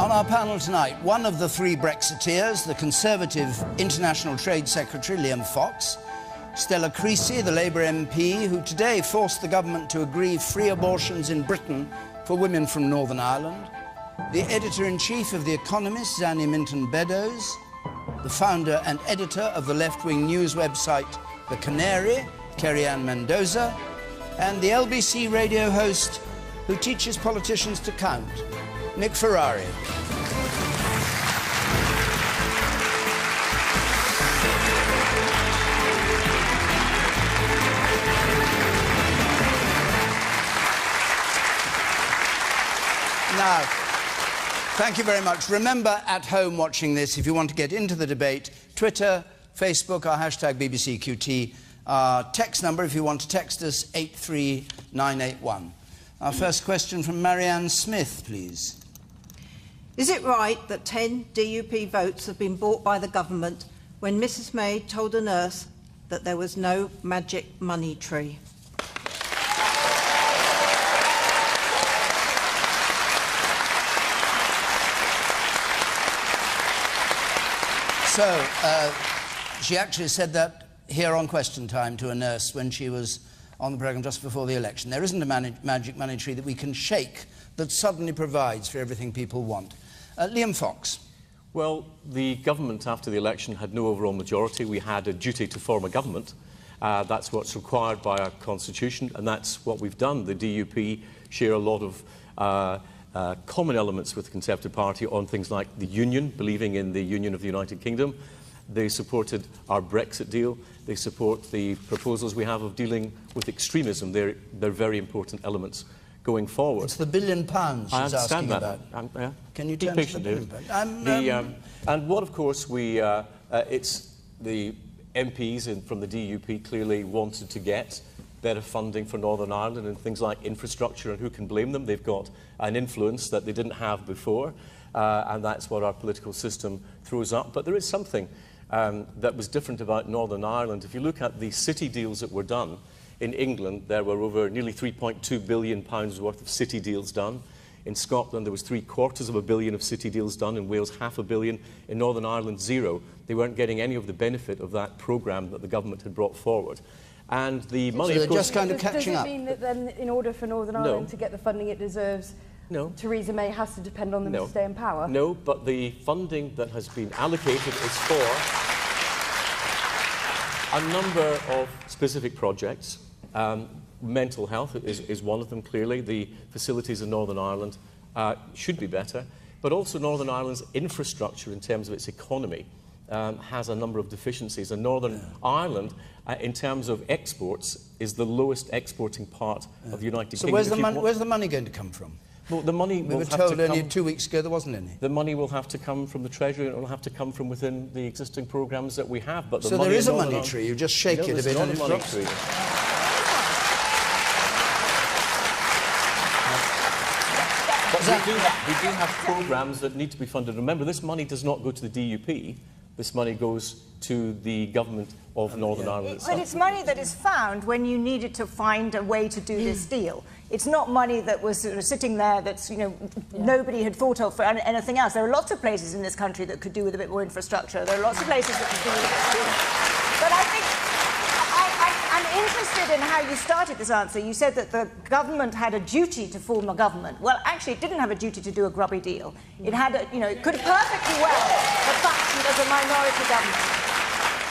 On our panel tonight, one of the three Brexiteers, the Conservative International Trade Secretary Liam Fox, Stella Creasy, the Labour MP, who today forced the government to agree free abortions in Britain for women from Northern Ireland, the Editor-in-Chief of The Economist, Zanny Minton-Beddoes, the founder and editor of the left-wing news website The Canary, Kerry-Anne Mendoza, and the LBC radio host who teaches politicians to count, Nick Ferrari. Now, thank you very much. Remember, at home watching this, if you want to get into the debate, Twitter, Facebook, our hashtag BBCQT, our text number, if you want to text us, 83981. Our first question from Marianne Smith, please. Is it right that 10 DUP votes have been bought by the government when Mrs May told a nurse that there was no magic money tree? So, she actually said that here on Question Time to a nurse when she was on the programme just before the election. There isn't a magic money tree that we can shake that suddenly provides for everything people want. Liam Fox. Well, the government after the election had no overall majority. We had a duty to form a government. That's what's required by our constitution, and that's what we've done. The DUP share a lot of common elements with the Conservative Party on things like the union, believing in the union of the United Kingdom. They supported our Brexit deal. They support the proposals we have of dealing with extremism. They're very important elements going forward. It's the £1 billion she's asking about. Yeah. Can you turn to the £1 billion? And what, of course, it's the MPs from the DUP clearly wanted to get better funding for Northern Ireland and things like infrastructure, and who can blame them? They've got an influence that they didn't have before, and that's what our political system throws up. But there is something that was different about Northern Ireland. If you look at the city deals that were done in England, there were over nearly £3.2 billion worth of city deals done. In Scotland, there was £750 million of city deals done. In Wales, £500 million. In Northern Ireland, zero. They weren't getting any of the benefit of that programme that the government had brought forward. And the money, so of course, just kind of catching up. Does it mean that then, in order for Northern Ireland to get the funding it deserves, Theresa May has to depend on them to stay in power? No, but the funding that has been allocated is for a number of specific projects. Mental health is one of them, clearly. The facilities in Northern Ireland should be better, but also Northern Ireland's infrastructure in terms of its economy has a number of deficiencies. And Northern Ireland, in terms of exports, is the lowest exporting part of the United Kingdom. So where's the money going to come from? Well, the money we were told only 2 weeks ago there wasn't any. The money will have to come from the Treasury, and it will have to come from within the existing programmes that we have. But so there is a money tree, you just shake it a bit and it drops. We do have programmes that need to be funded. Remember, this money does not go to the DUP. This money goes to the government of Northern Ireland itself. But it's money that is found when you needed to find a way to do this deal. It's not money that was sort of sitting there that's, nobody had thought of for anything else. There are lots of places in this country that could do with a bit more infrastructure. There are lots of places that could do with a bit more. But I think I'm interested in how you started this answer. You said that the government had a duty to form a government. Well, actually, it didn't have a duty to do a grubby deal. It had, it could perfectly well have functioned as a minority government.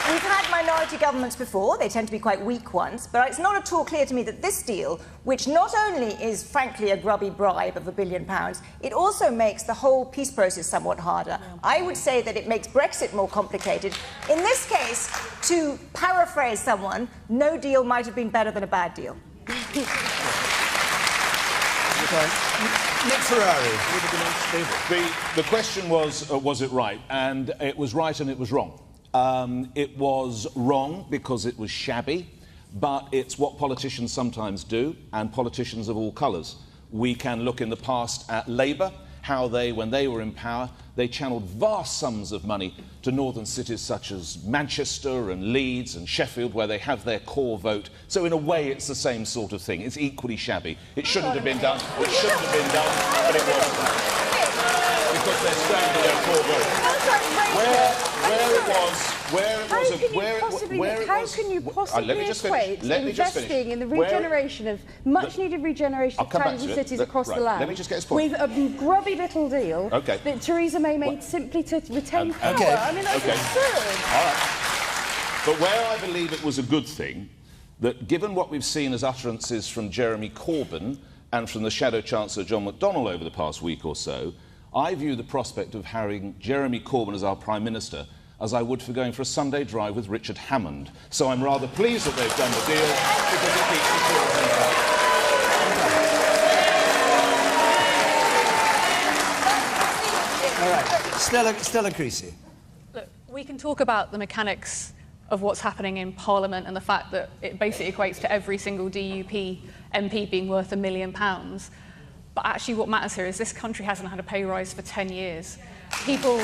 We've had minority governments before. They tend to be quite weak ones. But it's not at all clear to me that this deal, which not only is, frankly, a grubby bribe of £1 billion, it also makes the whole peace process somewhat harder. I would say that it makes Brexit more complicated. In this case, to paraphrase someone, no deal might have been better than a bad deal. Okay. Nick Ferrari. The question was it right? And it was right and it was wrong. It was wrong because it was shabby, but it's what politicians sometimes do, and politicians of all colours. We can look in the past at Labour, how they, when they were in power, they channelled vast sums of money to northern cities such as Manchester and Leeds and Sheffield, where they have their core vote. So in a way, it's the same sort of thing. It's equally shabby. It shouldn't have been done. It shouldn't have been done, but it was done. Because they're standing there for How can you possibly equate investing in the regeneration of much-needed regeneration of towns and cities across the land with a grubby little deal that Theresa May made simply to retain power? I mean, that's absurd. All right. But where I believe it was a good thing, that given what we've seen as utterances from Jeremy Corbyn and from the Shadow Chancellor John McDonnell over the past week or so, I view the prospect of having Jeremy Corbyn as our Prime Minister as I would for going for a Sunday drive with Richard Hammond. So I'm rather pleased that they've done the deal because it keeps All right. Stella Creasy. Look, we can talk about the mechanics of what's happening in Parliament and the fact that it basically equates to every single DUP MP being worth £1 million. But actually what matters here is this country hasn't had a pay rise for 10 years. People,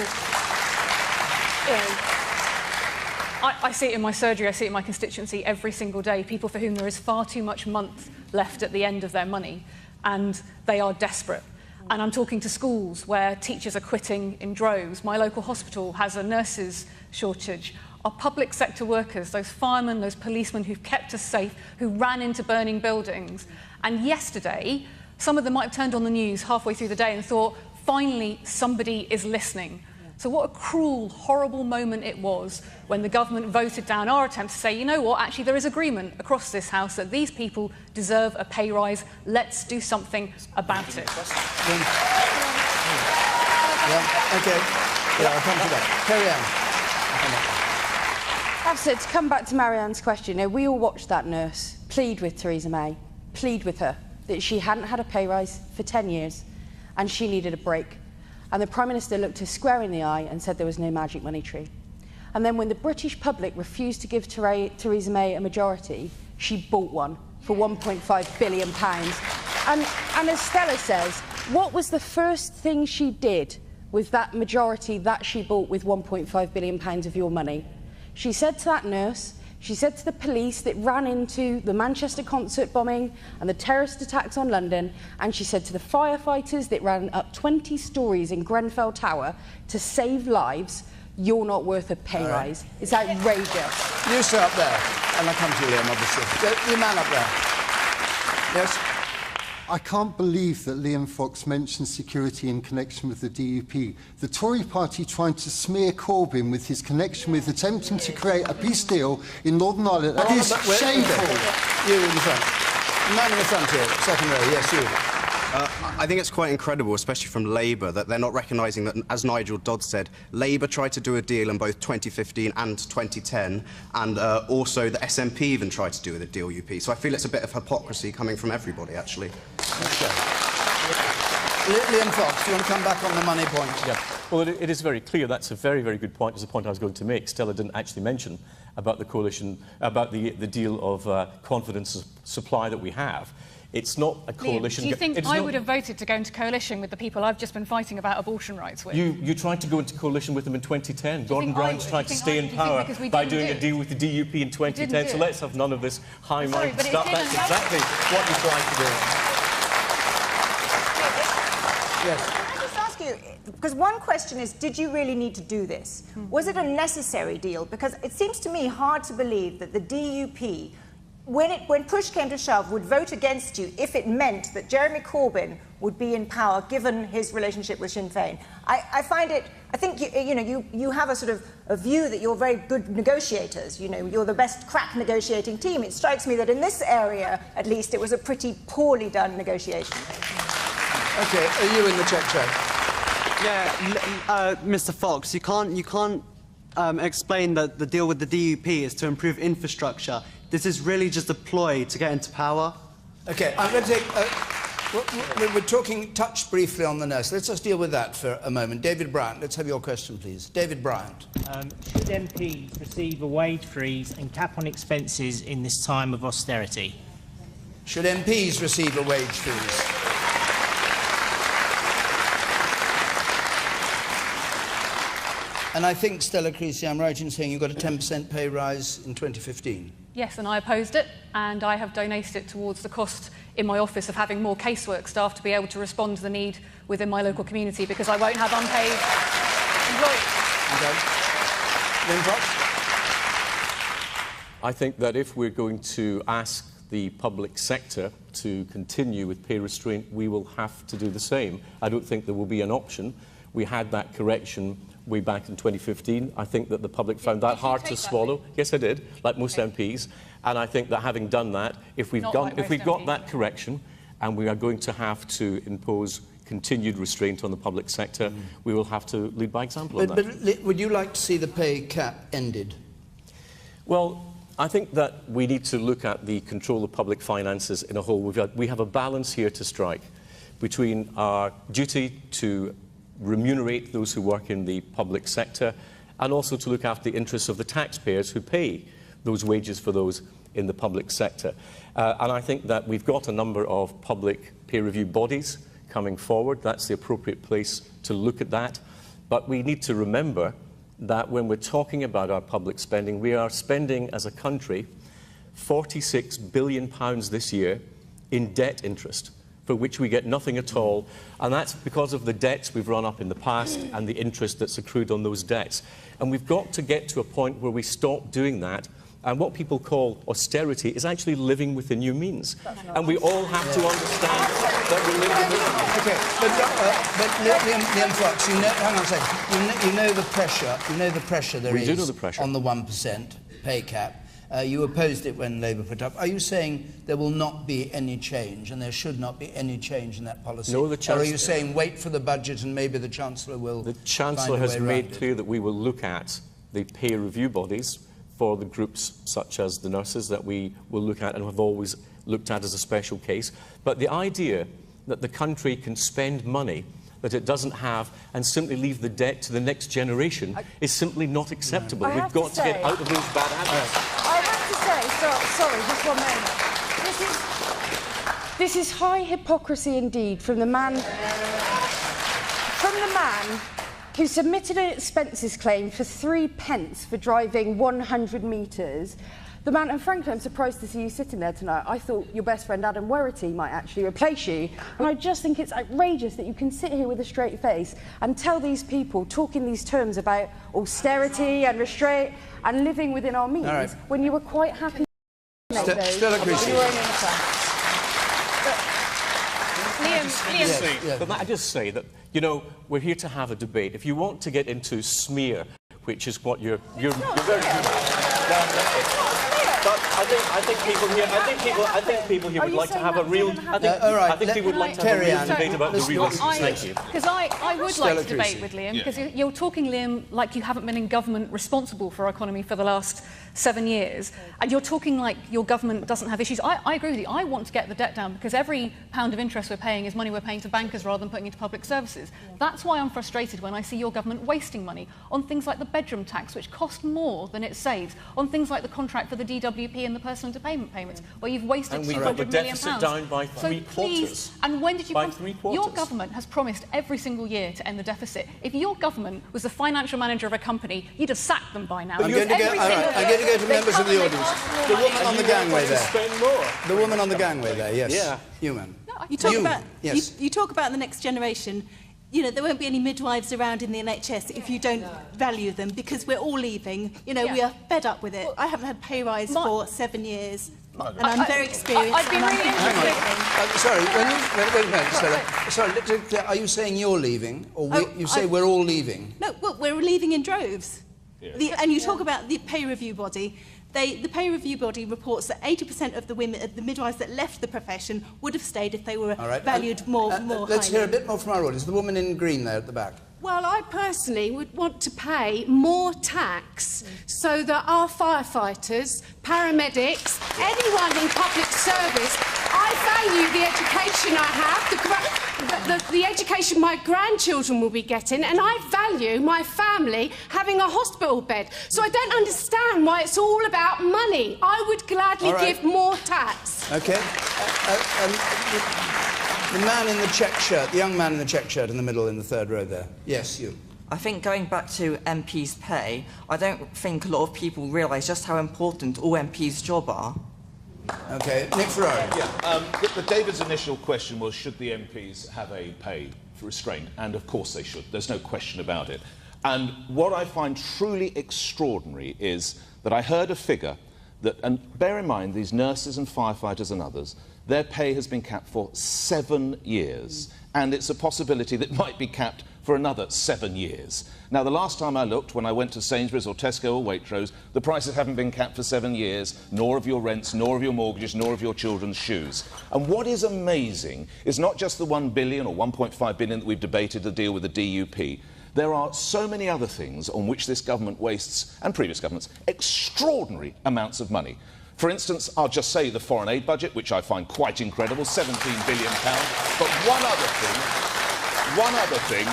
I see it in my surgery, I see it in my constituency every single day, people for whom there is far too much month left at the end of their money, and they are desperate. And I'm talking to schools where teachers are quitting in droves. My local hospital has a nurses shortage. Our public sector workers, those firemen, those policemen who've kept us safe, who ran into burning buildings. And yesterday, some of them might have turned on the news halfway through the day and thought, finally, somebody is listening. So what a cruel, horrible moment it was when the government voted down our attempt to say, you know what, actually there is agreement across this House that these people deserve a pay rise. Let's do something about it. I'll come to that. Kerry-Anne. To come back to Marianne's question, we all watched that nurse plead with Theresa May, plead with her that she hadn't had a pay rise for 10 years and she needed a break. And the Prime Minister looked her square in the eye and said there was no magic money tree. And then when the British public refused to give Theresa May a majority, she bought one for £1.5 billion. And as Stella says, what was the first thing she did with that majority that she bought with £1.5 billion of your money? She said to that nurse, she said to the police that ran into the Manchester concert bombing and the terrorist attacks on London, and she said to the firefighters that ran up 20 stories in Grenfell Tower to save lives, you're not worth a pay rise. It's outrageous. You sit up there, and I'll come to you, Liam, obviously. The man up there. Yes? I can't believe that Liam Fox mentioned security in connection with the DUP. The Tory party trying to smear Corbyn with his connection with attempting to create a peace deal in Northern Ireland. That is shameful. You in the front. The man in the front here, second row. Yes, you. I think it's quite incredible, especially from Labour, that they're not recognising that, as Nigel Dodd said, Labour tried to do a deal in both 2015 and 2010, and also the SNP even tried to do a deal, UP. So I feel it's a bit of hypocrisy coming from everybody, actually. Okay. Liam Fox, do you want to come back on the money point? Yeah. Well, it is very clear. That's a very, very good point. It's a point I was going to make. Stella didn't actually mention about the coalition, about the deal of confidence supply that we have. It's not a coalition. Liam, do you think I would have voted to go into coalition with the people I've just been fighting about abortion rights with? You tried to go into coalition with them in 2010. Gordon Brown's tried to stay in power by doing a deal with the DUP in 2010. So let's have none of this high-minded stuff. That's exactly what you tried to do. Yes. Can I just ask you, because one question is, did you really need to do this? Was it a necessary deal? Because it seems to me hard to believe that the DUP, when push came to shove, would vote against you if it meant that Jeremy Corbyn would be in power, given his relationship with Sinn Féin. I think you have a sort of a view that you're very good negotiators. You know, you're the best crack negotiating team. It strikes me that in this area, at least, it was a pretty poorly done negotiation. OK, are you in the check? Yeah, Mr Fox, you can't explain that the deal with the DUP is to improve infrastructure. This is really just a ploy to get into power. OK, I'm going to take... we're talking, touch briefly on the nurse. Let's just deal with that for a moment. David Bryant, let's have your question, please. David Bryant. Should MPs receive a wage freeze and cap on expenses in this time of austerity? Should MPs receive a wage freeze? And I think, Stella Creasy, I'm right in saying you got a 10% pay rise in 2015. Yes, and I opposed it, and I have donated it towards the cost in my office of having more casework staff to be able to respond to the need within my local community, because I won't have unpaid employees. Okay. Liam Fox? I think that if we're going to ask the public sector to continue with pay restraint, we will have to do the same. I don't think there will be an option. We had that correction way back in 2015. I think that the public found that hard to swallow. Yes, I did, like most MPs. And I think that having done that, if we've got that correction and we are going to have to impose continued restraint on the public sector, we will have to lead by example on that. But would you like to see the pay cap ended? Well, I think that we need to look at the control of public finances in a whole. We have a balance here to strike between our duty to remunerate those who work in the public sector and also to look after the interests of the taxpayers who pay those wages for those in the public sector. And I think that we've got a number of public peer review bodies coming forward. That's the appropriate place to look at that. But we need to remember that when we're talking about our public spending, we are spending as a country £46 billion this year in debt interest, for which we get nothing at all. And that's because of the debts we've run up in the past and the interest that's accrued on those debts. And we've got to get to a point where we stop doing that. And what people call austerity is actually living within your means. And we all have to understand that we're living within. Okay, but Liam Fox, hang on a second. You know the pressure there is on the 1% pay cap. You opposed it when Labour put up. Are you saying there will not be any change and there should not be any change in that policy? No, or are you saying wait for the budget and maybe the Chancellor will The Chancellor has made clear that we will look at the peer review bodies for the groups such as the nurses that we will look at and have always looked at as a special case. But the idea that the country can spend money that it doesn't have and simply leave the debt to the next generation is simply not acceptable. We've got to get out of those bad habits. I have to say, sorry, just 1 moment. This is high hypocrisy indeed from the man who submitted an expenses claim for 3 pence for driving 100 metres. The man, and frankly, I'm surprised to see you sitting there tonight. I thought your best friend Adam Werrity might actually replace you. And I just think it's outrageous that you can sit here with a straight face and tell these people, talking these terms about austerity and restraint and living within our means, when you were quite happy to make those Stella Creasy. your own income. Liam. But I just say that, you know, we're here to have a debate. If you want to get into smear, which is what you're very good at. But I think people here would like to have a real. I think people would like to have a real debate about the real issues. Thank you. Because I would like to debate with Liam, because you're talking, Liam, like you haven't been in government responsible for our economy for the last 7 years, and you're talking like your government doesn't have issues. I agree with you. I want to get the debt down because every pound of interest we're paying is money we're paying to bankers rather than putting into public services. That's why I'm frustrated when I see your government wasting money on things like the bedroom tax, which cost more than it saves, on things like the contract for the DWP and the personal interpayment payments, where you've wasted £200 million. And we got the deficit down by three quarters. And when did you... By 3/4. Your government has promised every single year to end the deficit. If your government was the financial manager of a company, you'd have sacked them by now. I'm going to go to members of the audience. The woman on the gangway there. The woman on the gangway there, yes. Yeah. Human. You talk about the next generation. You know, there won't be any midwives around in the NHS if you don't value them, because we're all leaving. You know, we are fed up with it. I haven't had pay rise for 7 years, and I'm very experienced. I've been really interested. Sorry, wait a minute, Stella. Sorry, are you saying you're leaving, or you say we're all leaving? No, well, we're leaving in droves. Yeah. And you talk about the pay review body. The pay review body reports that 80% of the women, the midwives that left the profession, would have stayed if they were valued more highly. Let's hear a bit more from our audience. The woman in green there at the back. Well, I personally would want to pay more tax so that our firefighters, paramedics, anyone in public service, I value the education I have, the education my grandchildren will be getting, and I value my family having a hospital bed. So I don't understand why it's all about money. I would gladly give more tax. OK. The man in the check shirt, the young man in the check shirt in the middle in the third row there. Yes, you. I think going back to MPs' pay, I don't think a lot of people realise just how important all MPs' jobs are. OK, Nick Ferrari. Yeah, David's initial question was, should the MPs have a pay for restraint? And of course they should. There's no question about it. And what I find truly extraordinary is that I heard a figure that, and bear in mind, these nurses and firefighters and others, their pay has been capped for 7 years. And it's a possibility that it might be capped for another 7 years. Now, the last time I looked, when I went to Sainsbury's or Tesco or Waitrose, the prices haven't been capped for 7 years, nor of your rents, nor of your mortgages, nor of your children's shoes. And what is amazing is not just the 1 billion or 1.5 billion that we've debated to deal with the DUP. There are so many other things on which this government wastes, and previous governments, extraordinary amounts of money. For instance, I'll just say the foreign aid budget, which I find quite incredible, £17 billion. But one other thing,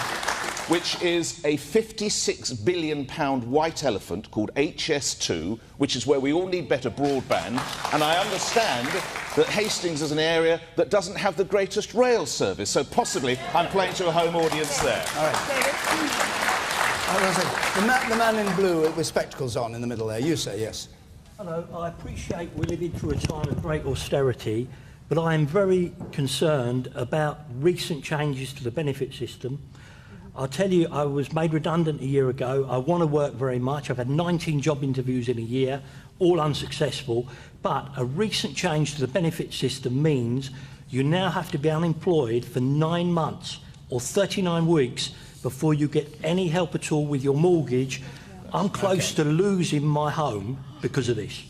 which is a £56 billion white elephant called HS2, which is where we all need better broadband. And I understand that Hastings is an area that doesn't have the greatest rail service, so possibly I'm playing to a home audience there. All right. The man in blue with spectacles on in the middle there, you say, yes. Hello, I appreciate we're living through a time of great austerity, but I am very concerned about recent changes to the benefit system. I'll tell you, I was made redundant a year ago. I want to work very much. I've had 19 job interviews in a year, all unsuccessful. But a recent change to the benefit system means you now have to be unemployed for 9 months or 39 weeks before you get any help at all with your mortgage. I'm close to losing my home because of this.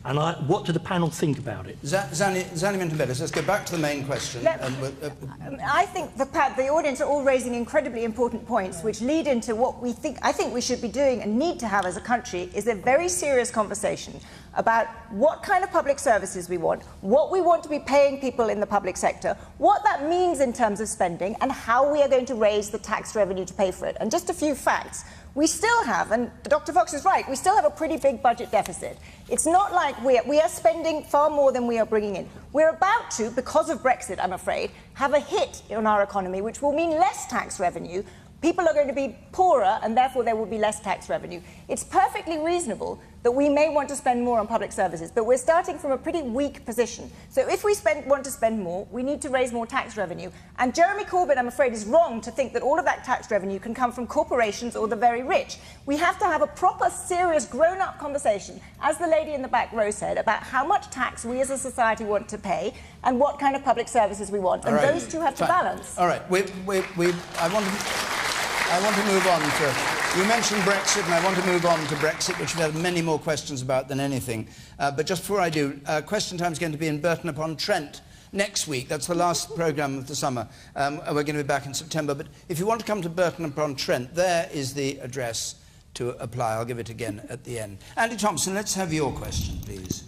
And what do the panel think about it? Zanny Minton-Bellis, let's go back to the main question. I think the audience are all raising incredibly important points which lead into what I think we should be doing and need to have as a country is a very serious conversation about what kind of public services we want, what we want to be paying people in the public sector, what that means in terms of spending, and how we are going to raise the tax revenue to pay for it. And just a few facts. We still have, and Dr. Fox is right, we still have a pretty big budget deficit. It's not like we are spending far more than we are bringing in. We're about to, because of Brexit, I'm afraid, have a hit on our economy, which will mean less tax revenue. People are going to be poorer, and therefore there will be less tax revenue. It's perfectly reasonable that we may want to spend more on public services, but we're starting from a pretty weak position. So if we want to spend more, we need to raise more tax revenue. And Jeremy Corbyn, I'm afraid, is wrong to think that all of that tax revenue can come from corporations or the very rich. We have to have a proper, serious, grown-up conversation, as the lady in the back row said, about how much tax we as a society want to pay and what kind of public services we want. And those two have to balance. All right. I want to move on to... You mentioned Brexit, and I want to move on to Brexit, which we have many more questions about than anything. But just before I do, Question Time is going to be in Burton-upon-Trent next week. That's the last programme of the summer. We're going to be back in September. But if you want to come to Burton-upon-Trent, there is the address to apply. I'll give it again at the end. Andy Thompson, let's have your question, please.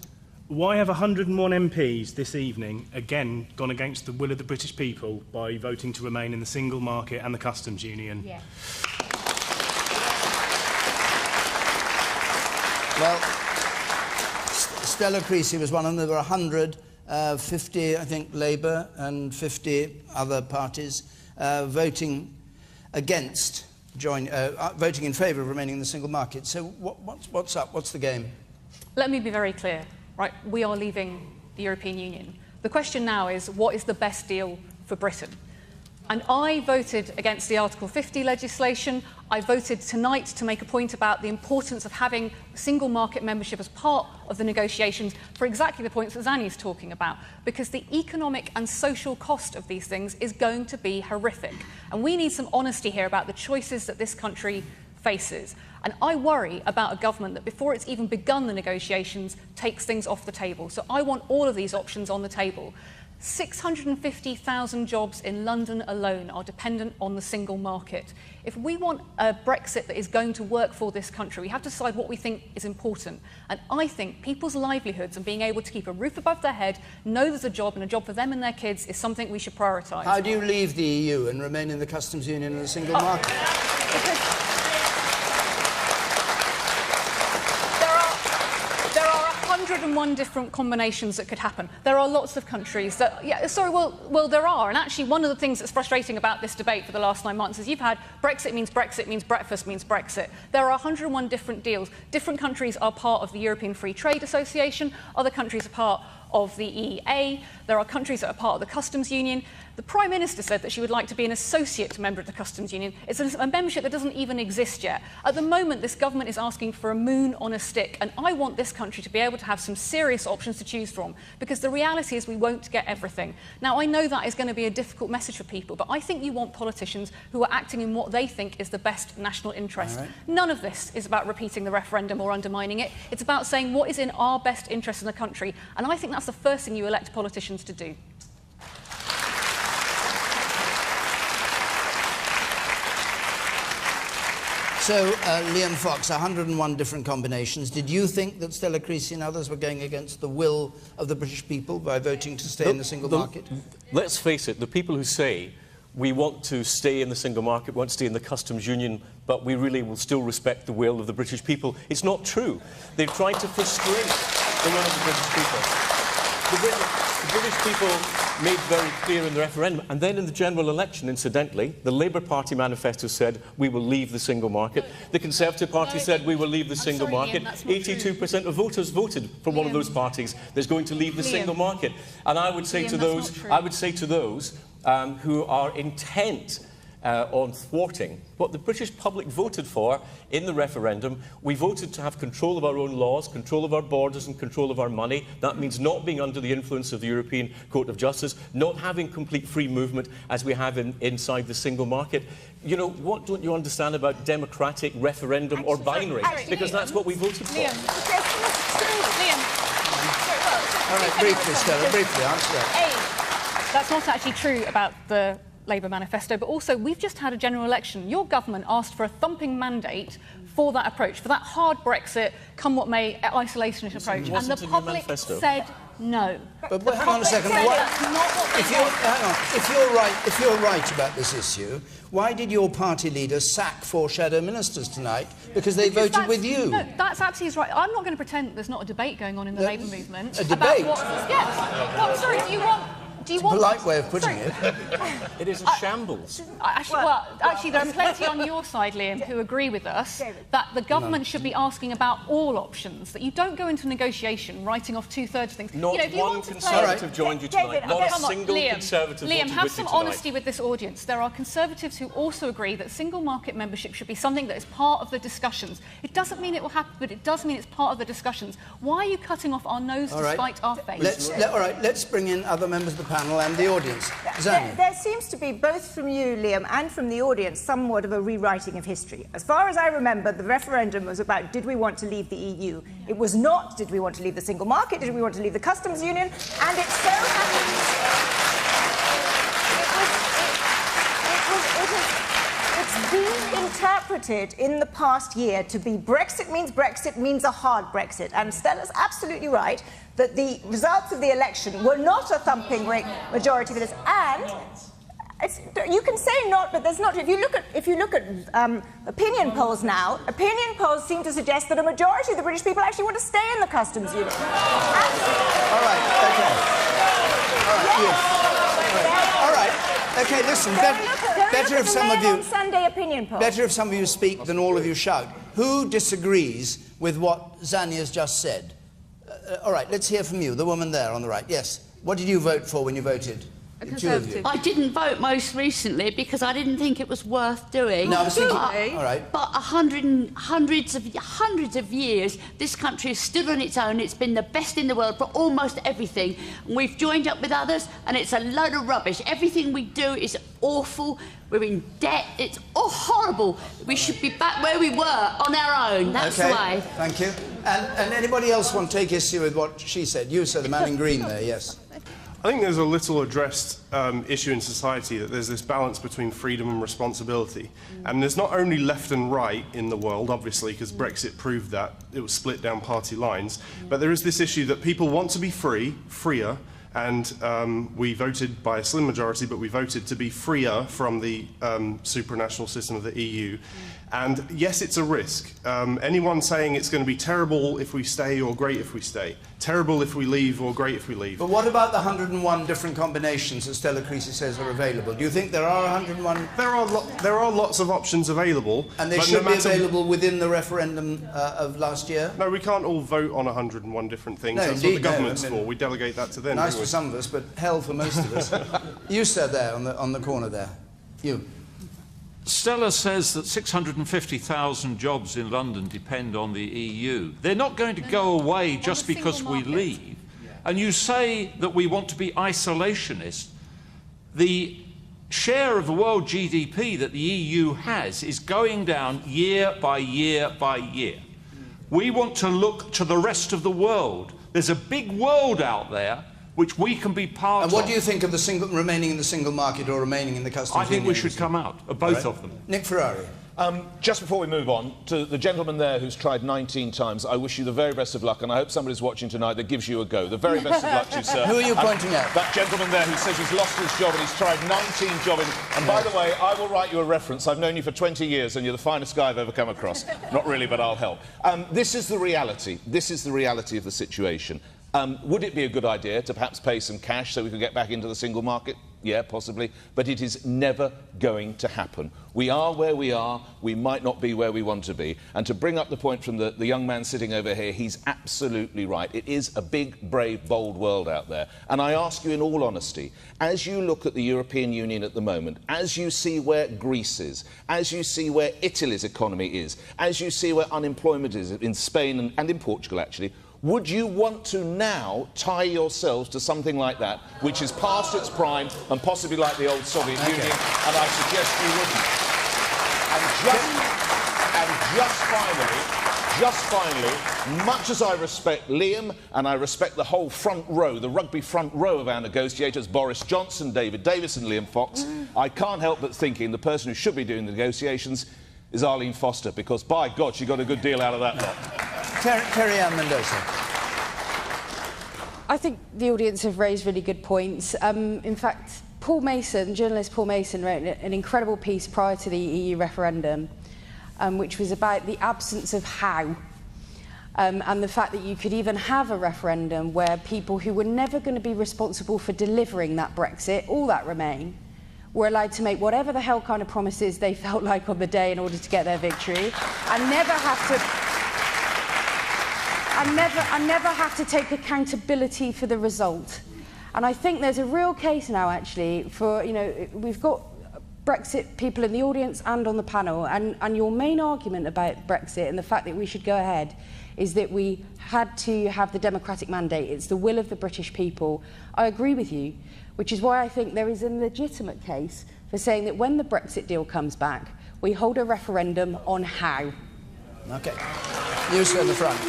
Why have 101 MPs this evening again gone against the will of the British people by voting to remain in the single market and the customs union? Yeah. Well, Stella Creasy was one of them. There were 150, I think, Labour and 50 other parties voting against, voting in favour of remaining in the single market. So what's up? What's the game? Let me be very clear. Right, we are leaving the European Union. The question now is, what is the best deal for Britain? And I voted against the Article 50 legislation. I voted tonight to make a point about the importance of having single market membership as part of the negotiations for exactly the points that Zanny's talking about, because the economic and social cost of these things is going to be horrific. And we need some honesty here about the choices that this country faces. And I worry about a government that, before it's even begun the negotiations, takes things off the table. So I want all of these options on the table. 650,000 jobs in London alone are dependent on the single market. If we want a Brexit that is going to work for this country, we have to decide what we think is important. And I think people's livelihoods and being able to keep a roof above their head, know there's a job and a job for them and their kids, is something we should prioritise. How do you leave the EU and remain in the customs union and the single market? 101 different combinations that could happen. There are lots of countries that... well, there are. And actually, one of the things that's frustrating about this debate for the last 9 months is you've had Brexit means breakfast means Brexit. There are 101 different deals. Different countries are part of the European Free Trade Association. Other countries are part of the EEA. There are countries that are part of the Customs Union. The Prime Minister said that she would like to be an associate member of the Customs Union. It's a membership that doesn't even exist yet. At the moment, this government is asking for a moon on a stick, and I want this country to be able to have some serious options to choose from, because the reality is we won't get everything. Now, I know that is going to be a difficult message for people, but I think you want politicians who are acting in what they think is the best national interest. Right. None of this is about repeating the referendum or undermining it. It's about saying what is in our best interest in the country, and I think that's the first thing you elect politicians to do. So, Liam Fox, 101 different combinations. Did you think that Stella Creasy and others were going against the will of the British people by voting to stay in the single market? Let's face it, the people who say we want to stay in the single market, want to stay in the customs union, but we really will still respect the will of the British people, it's not true. They've tried to frustrate the will of the British people. The British people made very clear in the referendum, and then in the general election, incidentally, the Labour Party manifesto said we will leave the single market. The Conservative Party said we will leave the single market. 82% of voters voted for one of those parties that's going to leave the single market. And I would say to those, who are intent on thwarting what the British public voted for in the referendum. We voted to have control of our own laws, control of our borders and control of our money. That means not being under the influence of the European Court of Justice, not having complete free movement as we have inside the single market. You know, what don't you understand about democratic, referendum or binary? Because that's what we voted for. Liam. All right, briefly, Stella, briefly, answer that. That's not actually true about the Labour manifesto, but also we've just had a general election. Your government asked for a thumping mandate for that approach, for that hard Brexit, come what may, isolationist approach, and the public said no. But hang on a second. If you're right about this issue, why did your party leader sack 4 shadow ministers tonight? Because they voted with you. No, that's absolutely right. I'm not going to pretend that there's not a debate going on in the Labour movement. A debate? Yes. Well, sorry, do you want... It's a polite way of putting it. It is a shambles. Actually, there are plenty on your side, Liam, who agree with us that the government should be asking about all options, that you don't go into negotiation writing off 2/3 of things. Not one Conservative joined you tonight. Not a single Conservative Liam, have some tonight. honesty with this audience. There are Conservatives who also agree that single market membership should be something that is part of the discussions. It doesn't mean it will happen, but it does mean it's part of the discussions. Why are you cutting off our nose to spite our face? All right, let's bring in other members of the panel and the audience. There seems to be, both from you, Liam, and from the audience, somewhat of a rewriting of history. As far as I remember, the referendum was about, did we want to leave the EU? It was not, did we want to leave the single market? Did we want to leave the customs union? And it so it's been interpreted in the past year to be Brexit means a hard Brexit. And Stella's absolutely right that the results of the election were not a thumping majority for this. And you can say not, but there's not. If you look at opinion polls now, opinion polls seem to suggest that a majority of the British people actually want to stay in the customs union. All right. Okay. All right. Yes. All right. Okay. Listen. Better if some of you Sunday opinion polls. Better if some of you speak than all of you shout. Who disagrees with what Zania's just said? All right, let's hear from you, the woman there on the right. Yes. What did you vote for when you voted? Conservative. I didn't vote most recently because I didn't think it was worth doing. No, I was thinking... All right. But hundreds of years, this country has stood on its own. It's been the best in the world for almost everything. And we've joined up with others, and it's a load of rubbish. Everything we do is awful. We're in debt. It's all horrible. We should be back where we were, on our own. That's why. Thank you. And anybody else want to take issue with what she said? You, sir, the man in green there, yes. I think there's a little addressed issue in society that there's this balance between freedom and responsibility. And there's not only left and right in the world, obviously, because Brexit proved that. It was split down party lines. But there is this issue that people want to be freer, and we voted by a slim majority, but we voted to be freer from the supranational system of the EU. And yes, it's a risk. Anyone saying it's going to be terrible if we stay or great if we stay, terrible if we leave or great if we leave. But what about the 101 different combinations that Stella Creasy says are available? Do you think there are 101? There are lots of options available. And they should be available within the referendum of last year? No, we can't all vote on 101 different things. No, That's indeed, what the government's no, I mean, for. We delegate that to them. Nice for some of us, but hell for most of us. You sir there on the corner there. You. Stella says that 650,000 jobs in London depend on the EU. They're not going to go away just because we leave. And you say that we want to be isolationist. The share of the world GDP that the EU has is going down year by year by year. We want to look to the rest of the world. There's a big world out there which we can be part of. And what do you think of the remaining in the single market or remaining in the customs union? I think we should come out, both of them. Nick Ferrari. Just before we move on, to the gentleman there who's tried 19 times, I wish you the very best of luck, and I hope somebody's watching tonight that gives you a go. The very best of luck to you, sir. Who are you pointing at? That gentleman there who says he's lost his job and he's tried 19 jobs. And by the way, I will write you a reference. I've known you for 20 years and you're the finest guy I've ever come across. Not really, but I'll help. This is the reality. This is the reality of the situation. Would it be a good idea to perhaps pay some cash so we could get back into the single market? Yeah, possibly. But it is never going to happen. We are where we are. We might not be where we want to be. And to bring up the point from the young man sitting over here, he's absolutely right. It is a big, brave, bold world out there. And I ask you in all honesty, as you look at the European Union at the moment, as you see where Greece is, as you see where Italy's economy is, as you see where unemployment is in Spain and in Portugal, actually, would you want to now tie yourselves to something like that, which is past its prime and possibly like the old Soviet Union? And I suggest you wouldn't. And just finally, much as I respect Liam and I respect the whole front row, the rugby front row of our negotiators, Boris Johnson, David Davis and Liam Fox, I can't help but thinking the person who should be doing the negotiations is Arlene Foster, because, by God, she got a good deal out of that lot. Kerry-Anne Mendoza. I think the audience have raised really good points. In fact, journalist Paul Mason wrote an incredible piece prior to the EU referendum, which was about the absence of how, and the fact that you could even have a referendum where people who were never going to be responsible for delivering that Brexit, all that Remain, were allowed to make whatever the hell kind of promises they felt like on the day in order to get their victory, and never have to take accountability for the result. And I think there's a real case now, actually, for, we've got Brexit people in the audience and on the panel, and your main argument about Brexit and the fact that we should go ahead is that we had to have the democratic mandate. It's the will of the British people. I agree with you, which is why I think there is a legitimate case for saying that when the Brexit deal comes back, we hold a referendum on how. OK. You, sir, in the front.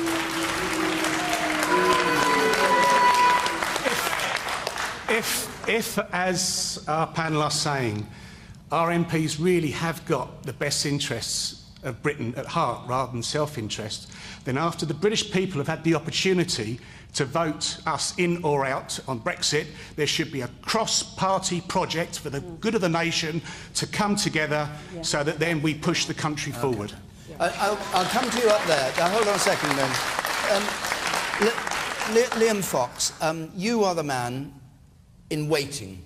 If, as our panel are saying, our MPs really have got the best interests of Britain at heart rather than self-interest, then after the British people have had the opportunity to vote us in or out on Brexit, there should be a cross-party project for the good of the nation to come together so that then we push the country forward. I'll come to you up there. Now, hold on a second, then. Liam Fox, you are the man in waiting,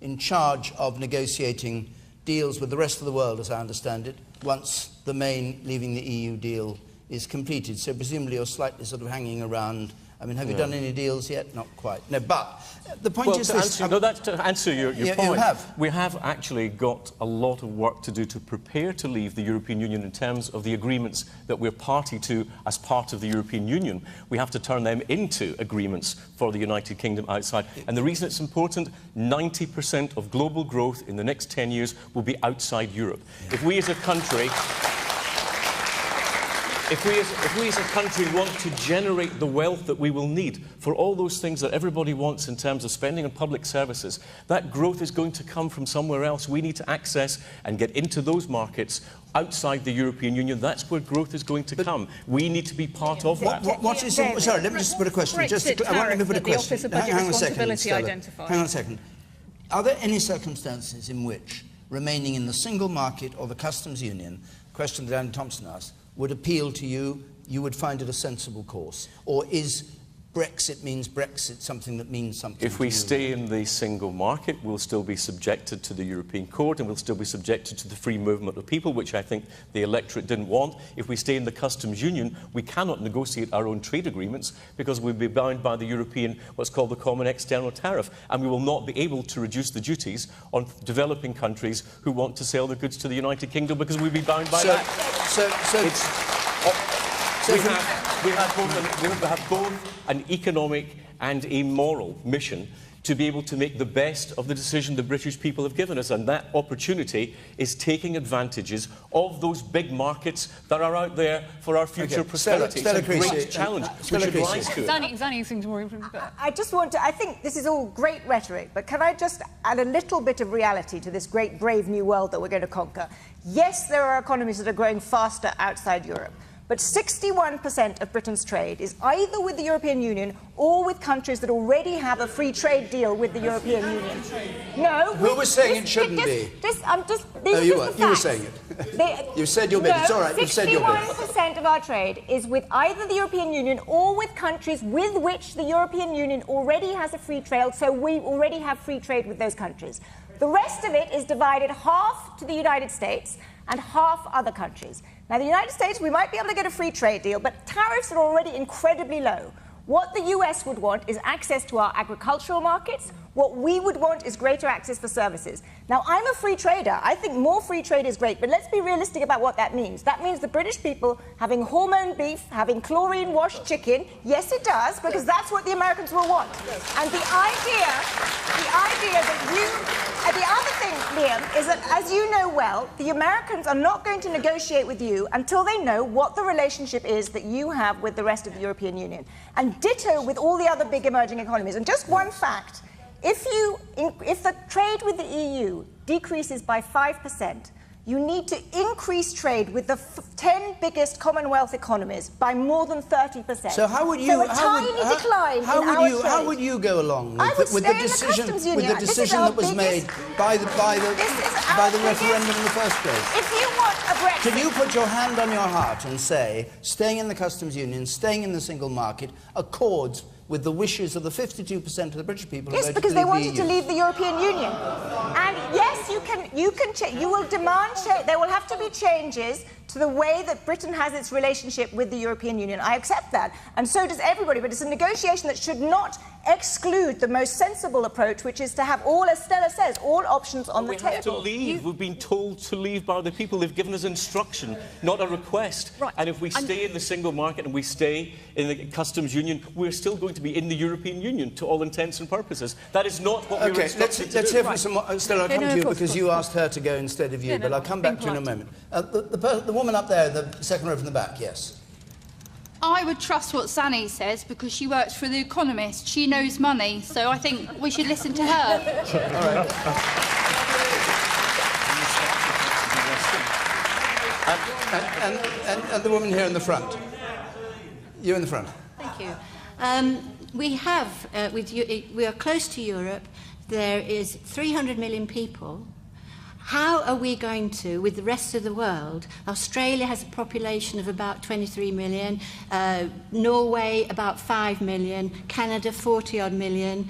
in charge of negotiating deals with the rest of the world, as I understand it, once the main leaving the EU deal is completed. So presumably you're slightly sort of hanging around. I mean, have you done any deals yet? Not quite. No, but the point is this... To answer your point, we have actually got a lot of work to do to prepare to leave the European Union in terms of the agreements that we're party to as part of the European Union. We have to turn them into agreements for the United Kingdom outside. And the reason it's important, 90% of global growth in the next 10 years will be outside Europe. If we as a country... If we as a country want to generate the wealth that we will need for all those things that everybody wants in terms of spending on public services, that growth is going to come from somewhere else. We need to access and get into those markets outside the European Union. That's where growth is going to come. We need to be part of that. Sorry, let me just put a question. I want to put a question. Hang on a second. Are there any circumstances in which remaining in the single market or the customs union, question that Anne Thompson asked, would appeal to you, you would find it a sensible course? Or is Brexit means Brexit something that means something? If we stay in the single market, we'll still be subjected to the European Court and we'll still be subjected to the free movement of people, which I think the electorate didn't want. If we stay in the customs union, we cannot negotiate our own trade agreements because we'll be bound by the European, what's called the Common External Tariff, and we will not be able to reduce the duties on developing countries who want to sell their goods to the United Kingdom because we'll be bound by that. We have both an economic and a moral mission to be able to make the best of the decision the British people have given us, and that opportunity is taking advantages of those big markets that are out there for our future prosperity. It's a great challenge. We should rise to it. Zanny seems more influenced. I just want to... I think this is all great rhetoric, but can I just add a little bit of reality to this great, brave new world that we're going to conquer? Yes, there are economies that are growing faster outside Europe. But 61% of Britain's trade is either with the European Union or with countries that already have a free trade deal with the European Union. No. Who was saying it shouldn't be? No, you were. You were saying it. You said your bit. It's all right. You've said your bit. 61% of our trade is with either the European Union or with countries with which the European Union already has a free trade, so we already have free trade with those countries. The rest of it is divided half to the United States and half other countries. Now, the United States, we might be able to get a free trade deal, but tariffs are already incredibly low. What the US would want is access to our agricultural markets. What we would want is greater access for services. Now, I'm a free trader. I think more free trade is great, but let's be realistic about what that means. That means the British people having hormone beef, having chlorine-washed chicken. Yes, it does, because that's what the Americans will want. And the idea that the other thing, Liam, is that, as you know well, the Americans are not going to negotiate with you until they know what the relationship is that you have with the rest of the European Union. And ditto with all the other big emerging economies. And just one fact. If the trade with the EU decreases by 5%, you need to increase trade with the 10 biggest Commonwealth economies by more than 30%. So how would you? How would you go along with the decision that was made by the referendum in the first place? If you want a Brexit, can you put your hand on your heart and say, staying in the customs union, staying in the single market, accords with the wishes of the 52% of the British people? Yes, because they wanted to leave the European Union. And yes, you will demand change. There will have to be changes to the way that Britain has its relationship with the European Union. I accept that, and so does everybody, but it's a negotiation that should not exclude the most sensible approach, which is to have all, as Stella says, all options on the table. We have to leave. We've been told to leave by the people. They've given us instruction, not a request. Right. And if we stay in the single market and we stay in the customs union, we're still going to be in the European Union to all intents and purposes. That is not what we were instructed to do. Let's hear from some... Stella, I'll come to you because you asked her to go instead of you, but I'll come back to you in a moment. The woman up there, the second row from the back, yes. I would trust what Zanny says because she works for The Economist. She knows money, so I think we should listen to her. All right. And the woman here in the front. You in the front. Thank you. We are close to Europe. There is 300 million people. How are we going to, with the rest of the world? Australia has a population of about 23 million, Norway about 5 million, Canada 40-odd million.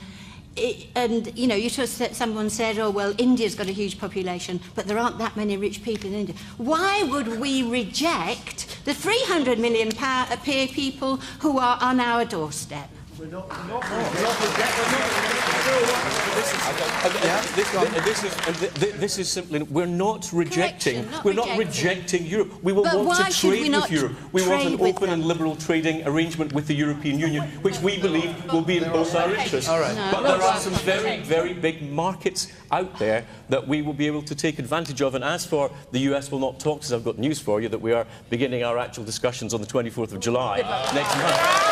And, you know, someone said, oh, well, India's got a huge population, but there aren't that many rich people in India. Why would we reject the 300 million people who are on our doorstep? This is simply, we're not rejecting. We're not rejecting Europe. We will want to trade with Europe. We want an open and liberal trading arrangement with the European Union, which we believe will be in both our interests. All right. But there are some very, very big markets out there that we will be able to take advantage of. And as for the US will not talk to us, I've got news for you that we are beginning our actual discussions on the 24th of July next month.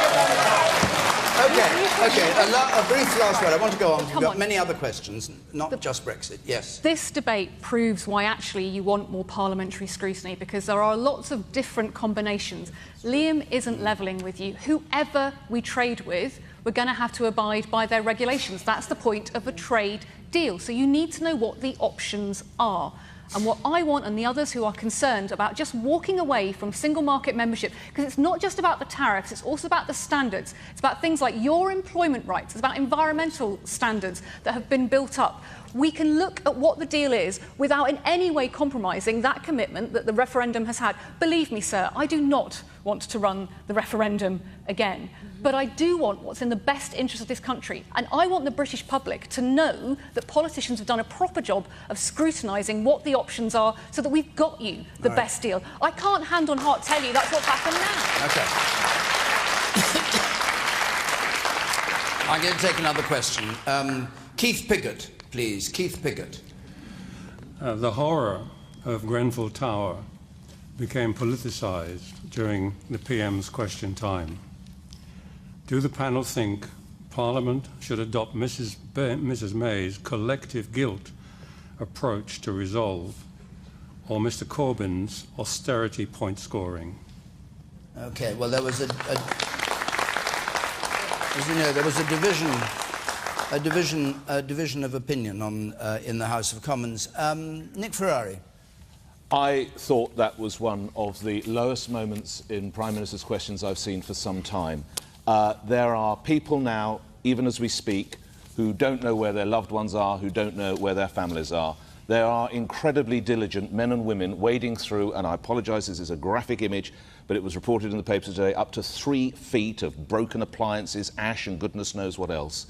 Okay, a brief last word. I want to go on. We've got many other questions, not just Brexit. Yes. This debate proves why actually you want more parliamentary scrutiny, because there are lots of different combinations. Liam isn't levelling with you. Whoever we trade with, we're going to have to abide by their regulations. That's the point of a trade deal. So you need to know what the options are. And what I want, and the others who are concerned about just walking away from single market membership, because it's not just about the tariffs, it's also about the standards. It's about things like your employment rights. It's about environmental standards that have been built up. We can look at what the deal is without in any way compromising that commitment that the referendum has had. Believe me, sir, I do not want to run the referendum again. But I do want what's in the best interest of this country. And I want the British public to know that politicians have done a proper job of scrutinising what the options are so that we've got you the best deal. I can't hand on heart tell you that's what's happened now. OK. I'm going to take another question. Keith Piggott, please. Keith Piggott. The horror of Grenfell Tower became politicised during the PM's question time. Do the panel think Parliament should adopt Mrs May's collective guilt approach to resolve, or Mr Corbyn's austerity point scoring? OK, well, there was as you know, there was a division of opinion on in the House of Commons. Nick Ferrari. I thought that was one of the lowest moments in Prime Minister's questions I've seen for some time. There are people now, even as we speak, who don't know where their loved ones are, who don't know where their families are. There are incredibly diligent men and women wading through, and I apologise, this is a graphic image, but it was reported in the papers today, up to 3 feet of broken appliances, ash and goodness knows what else.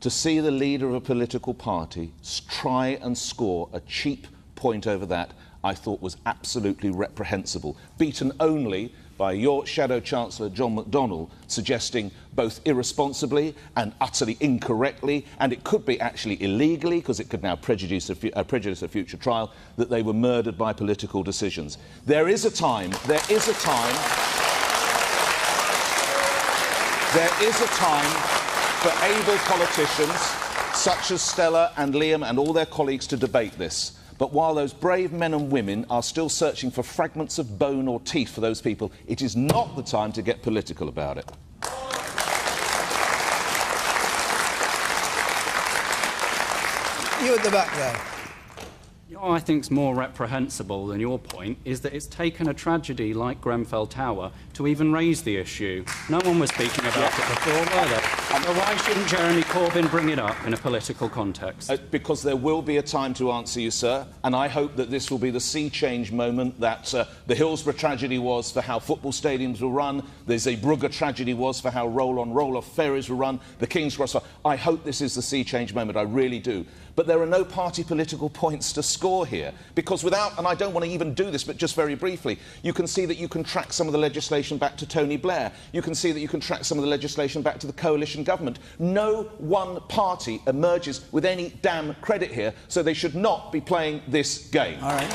To see the leader of a political party try and score a cheap point over that, I thought was absolutely reprehensible, beaten only by your Shadow Chancellor John McDonnell suggesting both irresponsibly and utterly incorrectly, and it could be actually illegally, because it could now prejudice a future trial, that they were murdered by political decisions. There is a time for able politicians such as Stella and Liam and all their colleagues to debate this. But while those brave men and women are still searching for fragments of bone or teeth for those people, it is not the time to get political about it. You at the back there. What I think is more reprehensible than your point is that it's taken a tragedy like Grenfell Tower to even raise the issue. No one was speaking about it before, were they? So why shouldn't Jeremy Corbyn bring it up in a political context? Because there will be a time to answer you, sir, and I hope that this will be the sea change moment that the Hillsborough tragedy was for how football stadiums were run, the Zeebrugge tragedy was for how roll-on, roll-off ferries were run, the King's Cross. I hope this is the sea change moment, I really do. But there are no party political points to score here, because without, and I don't want to even do this, but just very briefly, you can see that you can track some of the legislation back to Tony Blair. You can see that you can track some of the legislation back to the coalition government. No one party emerges with any damn credit here, so they should not be playing this game. All right.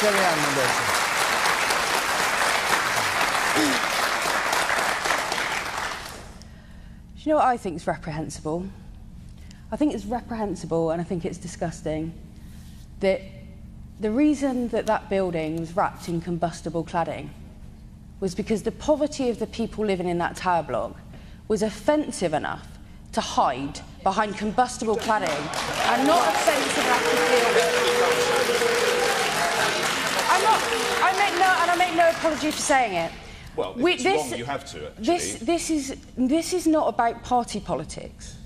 Kerry-Anne. Do you know what I think is reprehensible? I think it's reprehensible, and I think it's disgusting, that the reason that that building was wrapped in combustible cladding was because the poverty of the people living in that tower block was offensive enough to hide behind combustible cladding and not offensive enough to deal with. I make no apology for saying it. Well, if it's wrong, you have to, actually. This is not about party politics.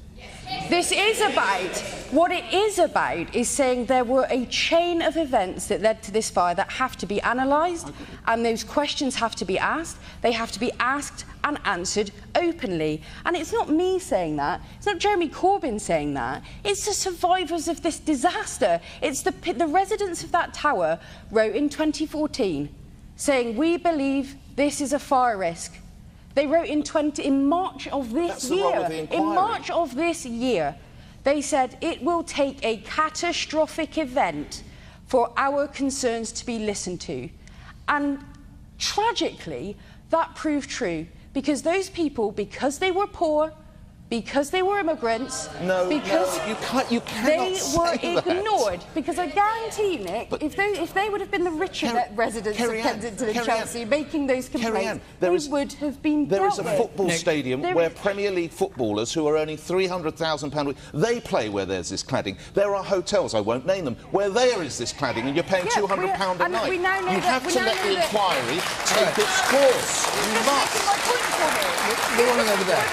This is about, what it is about is saying there were a chain of events that led to this fire that have to be analysed, and those questions have to be asked. They have to be asked and answered openly. And it's not me saying that. It's not Jeremy Corbyn saying that. It's the survivors of this disaster. It's the residents of that tower wrote in 2014 saying, we believe this is a fire risk. They wrote in March of this year. In March of this year, they said it will take a catastrophic event for our concerns to be listened to. And tragically, that proved true. Because those people, because they were poor, because they were immigrants, because they were ignored. Because I guarantee you, Nick, if they would have been the richer residents of Kensington and Chelsea making those complaints, they would have been There is dealt a with. football stadium where Premier League footballers who are earning £300,000 a week, they play where there's this cladding. There are hotels, I won't name them, where there is this cladding and you're paying £200 a night. You have to let the inquiry take its course. You must. The woman over there.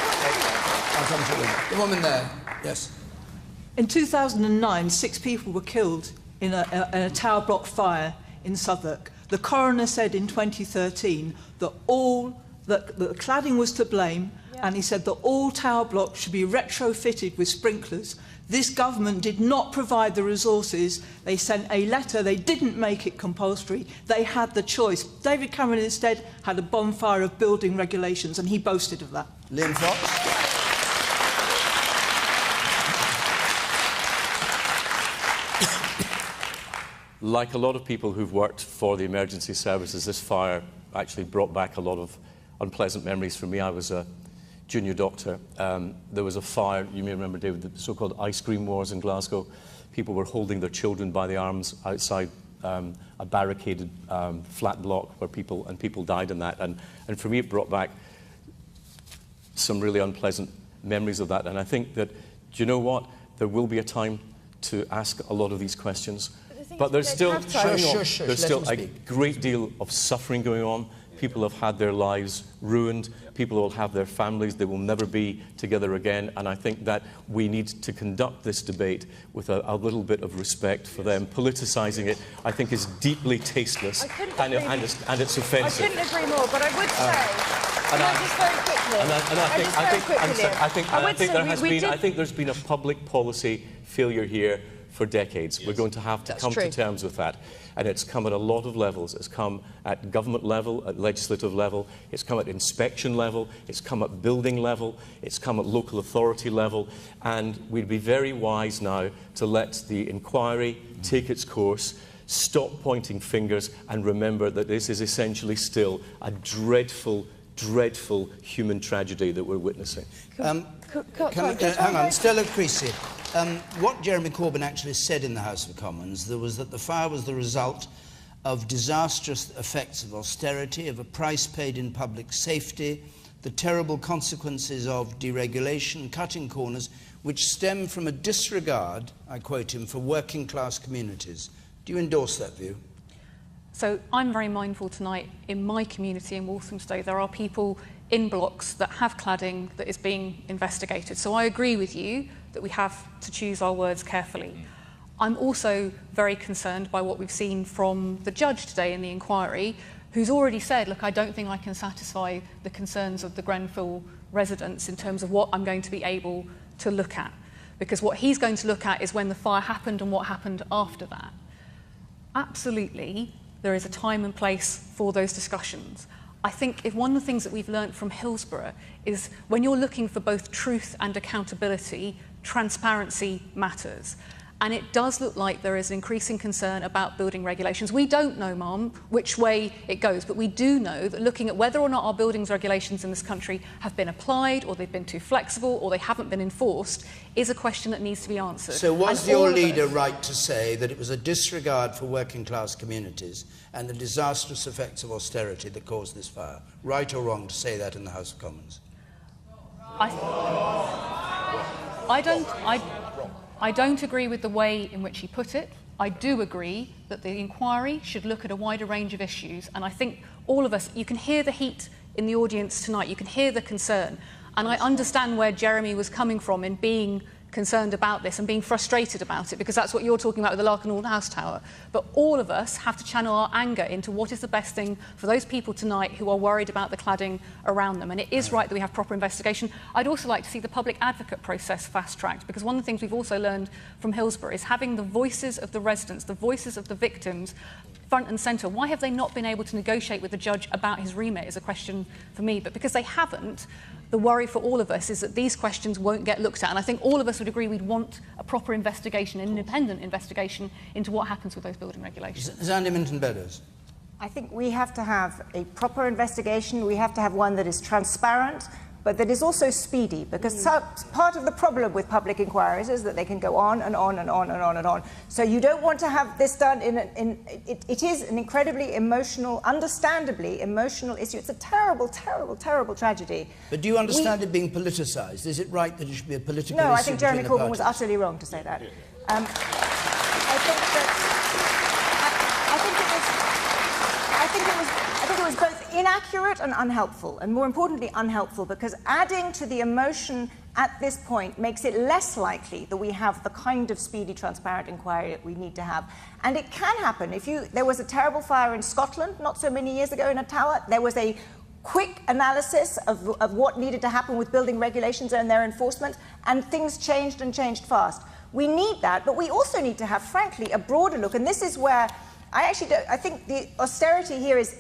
I'll come to you. The woman there. Yes. In 2009, 6 people were killed in a tower block fire in Southwark. The coroner said in 2013 that the cladding was to blame, and he said that all tower blocks should be retrofitted with sprinklers. This government did not provide the resources. They sent a letter. They didn't make it compulsory. They had the choice. David Cameron instead had a bonfire of building regulations, and he boasted of that. Liam Fox. Like a lot of people who've worked for the emergency services, this fire actually brought back a lot of unpleasant memories for me. I was a junior doctor. There was a fire, you may remember, David, the so-called ice cream wars in Glasgow. People were holding their children by the arms outside a barricaded flat block where people died in that. And for me, it brought back some really unpleasant memories of that. And I think that, do you know what? There will be a time to ask a lot of these questions. But there's still a great deal of suffering going on. People have had their lives ruined. People will have their families. They will never be together again. And I think that we need to conduct this debate with a little bit of respect for them. Politicising it, I think, is deeply tasteless and it's offensive. I couldn't agree more, but I would say... I think there's been a public policy failure here for decades. Yes. We're going to have to come to terms with that. And it's come at a lot of levels. It's come at government level, at legislative level, it's come at inspection level, it's come at building level, it's come at local authority level, and we'd be very wise now to let the inquiry take its course, stop pointing fingers, and remember that this is essentially still a dreadful, dreadful human tragedy that we're witnessing. Hang on, Stella Creasy. What Jeremy Corbyn actually said in the House of Commons was that the fire was the result of disastrous effects of austerity, of a price paid in public safety, the terrible consequences of deregulation, cutting corners, which stem from a disregard, I quote him, for working-class communities. Do you endorse that view? So I'm very mindful tonight, in my community in Walthamstow, there are people in blocks that have cladding that is being investigated. So I agree with you that we have to choose our words carefully. I'm also very concerned by what we've seen from the judge today in the inquiry, who's already said, look, I don't think I can satisfy the concerns of the Grenfell residents in terms of what I'm going to be able to look at. Because what he's going to look at is when the fire happened and what happened after that. Absolutely, there is a time and place for those discussions. I think if one of the things that we've learnt from Hillsborough is when you're looking for both truth and accountability, transparency matters. And it does look like there is an increasing concern about building regulations. We don't know, Mum, which way it goes, but we do know that looking at whether or not our buildings regulations in this country have been applied, or they've been too flexible, or they haven't been enforced, is a question that needs to be answered. So was your leader right to say that it was a disregard for working-class communities and the disastrous effects of austerity that caused this fire? Right or wrong to say that in the House of Commons? I don't agree with the way in which he put it. I do agree that the inquiry should look at a wider range of issues, and I think all of us, you can hear the heat in the audience tonight, you can hear the concern. And I understand where Jeremy was coming from in being concerned about this and being frustrated about it, because that's what you're talking about with the Larkenhall House Tower. But all of us have to channel our anger into what is the best thing for those people tonight who are worried about the cladding around them. And it is right that we have proper investigation. I'd also like to see the public advocate process fast-tracked, because one of the things we've also learned from Hillsborough is having the voices of the residents, the voices of the victims, front and centre. Why have they not been able to negotiate with the judge about his remit is a question for me. But because they haven't, the worry for all of us is that these questions won't get looked at. And I think all of us would agree we'd want a proper investigation, an independent investigation into what happens with those building regulations. Zandy Minton-Beddoes. I think we have to have a proper investigation. We have to have one that is transparent, but that is also speedy, because part of the problem with public inquiries is that they can go on and on and on and on and on. So you don't want to have this done it is an incredibly emotional, understandably emotional issue. It's a terrible, terrible, terrible tragedy. But do you understand it being politicised? Is it right that it should be a political issue? No, I think Jeremy between the Corbyn was parties? utterly wrong to say that. I think it was both inaccurate and unhelpful, and more importantly unhelpful, because adding to the emotion at this point makes it less likely that we have the kind of speedy, transparent inquiry that we need to have. And it can happen. There was a terrible fire in Scotland not so many years ago in a tower. There was a quick analysis of what needed to happen with building regulations and their enforcement, and things changed and changed fast. We need that, but we also need to have, frankly, a broader look, and this is where I think the austerity here is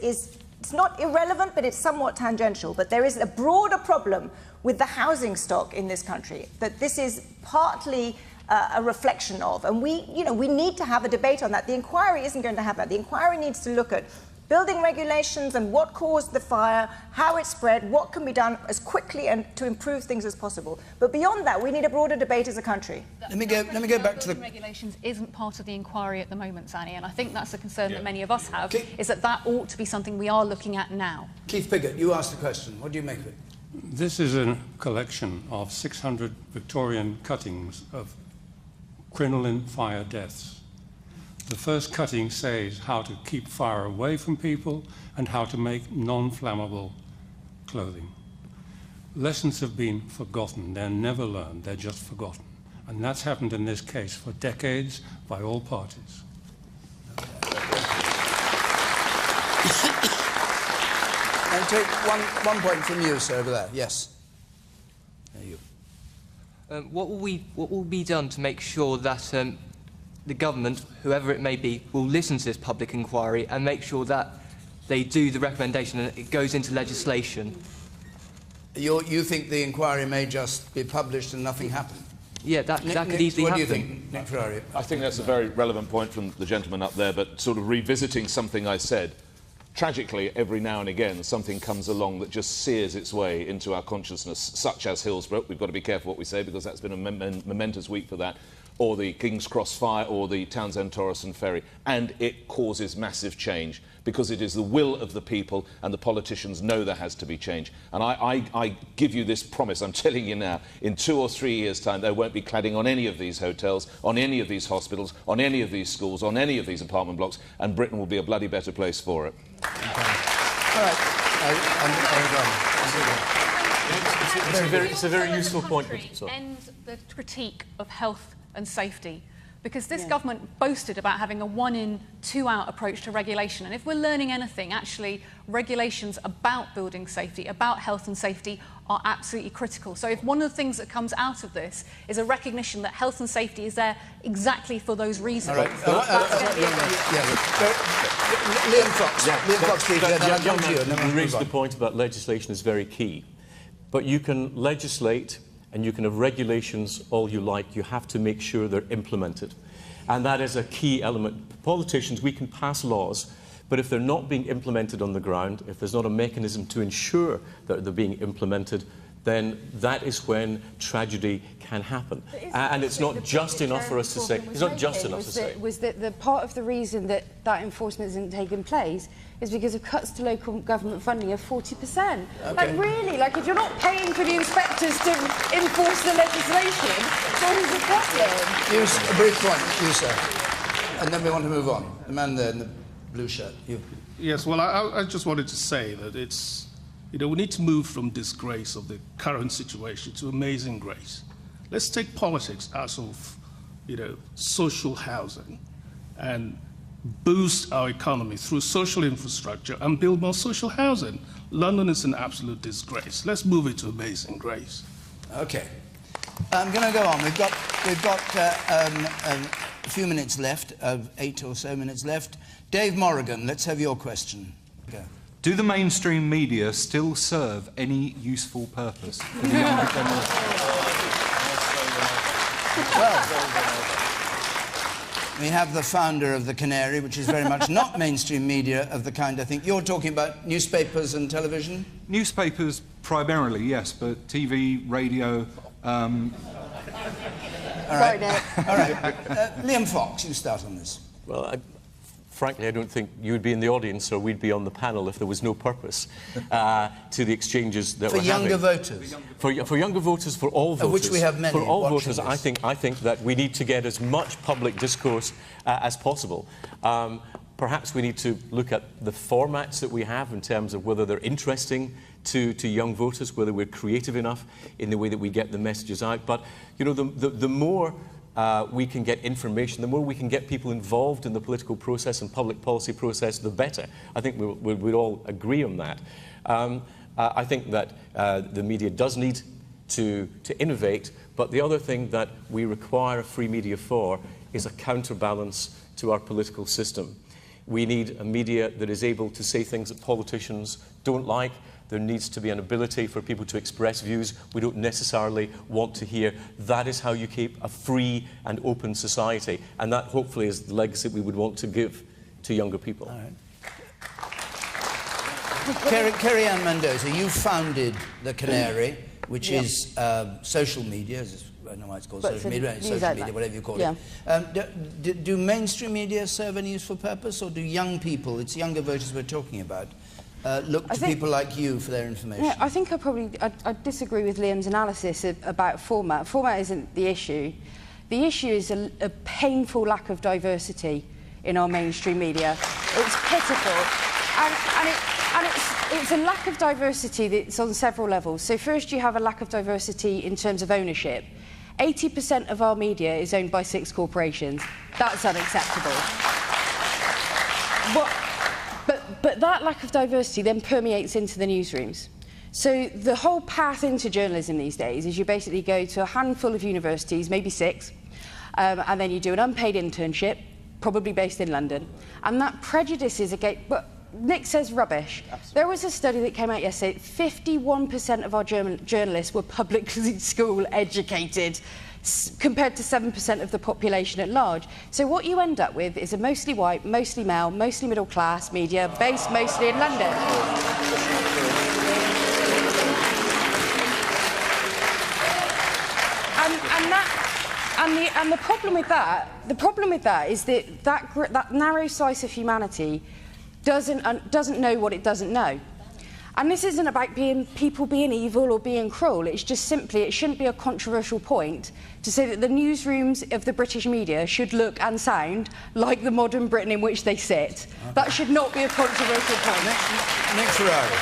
it's not irrelevant, but it's somewhat tangential. But there is a broader problem with the housing stock in this country that this is partly a reflection of. And we need to have a debate on that. The inquiry isn't going to have that. The inquiry needs to look at building regulations and what caused the fire, how it spread, what can be done as quickly and to improve things as possible. But beyond that, we need a broader debate as a country. Let me go back to the regulations isn't part of the inquiry at the moment, Zanny, and I think that's a concern that many of us have, is that ought to be something we are looking at now. Keith Piggott, you asked the question. What do you make of it? This is a collection of 600 Victorian cuttings of crinoline fire deaths. The first cutting says how to keep fire away from people and how to make non-flammable clothing. Lessons have been forgotten. They're never learned. They're just forgotten. And that's happened in this case for decades by all parties. And take one point from you, sir, over there. Yes. There you. What will be done to make sure that the government, whoever it may be, will listen to this public inquiry and make sure that they do the recommendation and it goes into legislation? You think the inquiry may just be published and nothing happen? Yeah, that could easily happen. What do you think, Nick Ferrari? I think that's a very relevant point from the gentleman up there, but sort of revisiting something I said. Tragically, every now and again, something comes along that just sears its way into our consciousness, such as Hillsborough. We've got to be careful what we say, because that's been a momentous week for that. Or the King's Cross fire, or the Townsend-Torreston ferry, and it causes massive change, because it is the will of the people, and the politicians know there has to be change. And I give you this promise, I'm telling you now, in 2 or 3 years' time, there won't be cladding on any of these hotels, on any of these hospitals, on any of these schools, on any of these apartment blocks, and Britain will be a bloody better place for it. All right. It's a very useful point. End the critique of health and safety, because this government boasted about having a 1-in, 2-out approach to regulation, and if we're learning anything, actually regulations about building safety, about health and safety, are absolutely critical. So if one of the things that comes out of this is a recognition that health and safety is there exactly for those reasons. All right. Liam Fox. Liam Fox, please. You raised the point about legislation is very key, but you can legislate and you can have regulations all you like. You have to make sure they're implemented. And that is a key element. Politicians, we can pass laws, but if they're not being implemented on the ground, if there's not a mechanism to ensure that they're being implemented, then that is when tragedy can happen. And it's not just enough for us to say. It's not just enough to say. Was that the part of the reason that enforcement isn't taking place is because of cuts to local government funding of 40%. Okay. Like, really? Like, if you're not paying for the inspectors to enforce the legislation, what is the problem? Use a brief point, you, sir. And then we want to move on. The man there in the blue shirt. You. Yes, well, I just wanted to say that it's You know, we need to move from disgrace of the current situation to amazing grace. Let's take politics out of, you know, social housing and boost our economy through social infrastructure and build more social housing. London is an absolute disgrace. Let's move it to amazing grace. Okay. I'm going to go on. We've got a few minutes left, 8 or so minutes left. Dave Morrigan, let's have your question. Go. Do the mainstream media still serve any useful purpose for the younger generation? Well, we have the founder of the Canary, which is very much not mainstream media of the kind I think you're talking about. Newspapers and television? Newspapers primarily, yes, but TV, radio... All right. All right. Liam Fox, you start on this. Well, frankly, I don't think you would be in the audience or we'd be on the panel if there was no purpose to the exchanges that we're having. For younger voters? For younger voters, for all voters. Of which we have many. For all voters, I think that we need to get as much public discourse as possible. Perhaps we need to look at the formats that we have in terms of whether they're interesting to young voters, whether we're creative enough in the way that we get the messages out. But, you know, the more we can get information, the more we can get people involved in the political process and public policy process, the better. I think we'd all agree on that. I think that the media does need to innovate, but the other thing that we require a free media for is a counterbalance to our political system. We need a media that is able to say things that politicians don't like. There needs to be an ability for people to express views we don't necessarily want to hear. That is how you keep a free and open society. And that, hopefully, is the legacy we would want to give to younger people. All right. Kerry-Anne Mendoza, you founded the Canary, which is social media, I don't know why it's called social media, whatever you call it. Do mainstream media serve any useful purpose, or do young people, it's younger voters we're talking about, look to people like you for their information? Yeah, I think I disagree with Liam's analysis about format. Format isn't the issue. The issue is a painful lack of diversity in our mainstream media. It's pitiful. And it's a lack of diversity that's on several levels. So first you have a lack of diversity in terms of ownership. 80% of our media is owned by 6 corporations. That's unacceptable. But that lack of diversity then permeates into the newsrooms. So the whole path into journalism these days is you basically go to a handful of universities, maybe 6, and then you do an unpaid internship, probably based in London, and that prejudices against... But Nick says rubbish. Absolutely. There was a study that came out yesterday. 51% of our journalists were public school educated, compared to 7% of the population at large. So what you end up with is a mostly white, mostly male, mostly middle class media based mostly in London. And the problem with that is that narrow slice of humanity doesn't know what it doesn't know. And this isn't about people being evil or being cruel. It's just simply, it shouldn't be a controversial point to say that the newsrooms of the British media should look and sound like the modern Britain in which they sit. Okay. That should not be a controversial point. Nick Ferrari.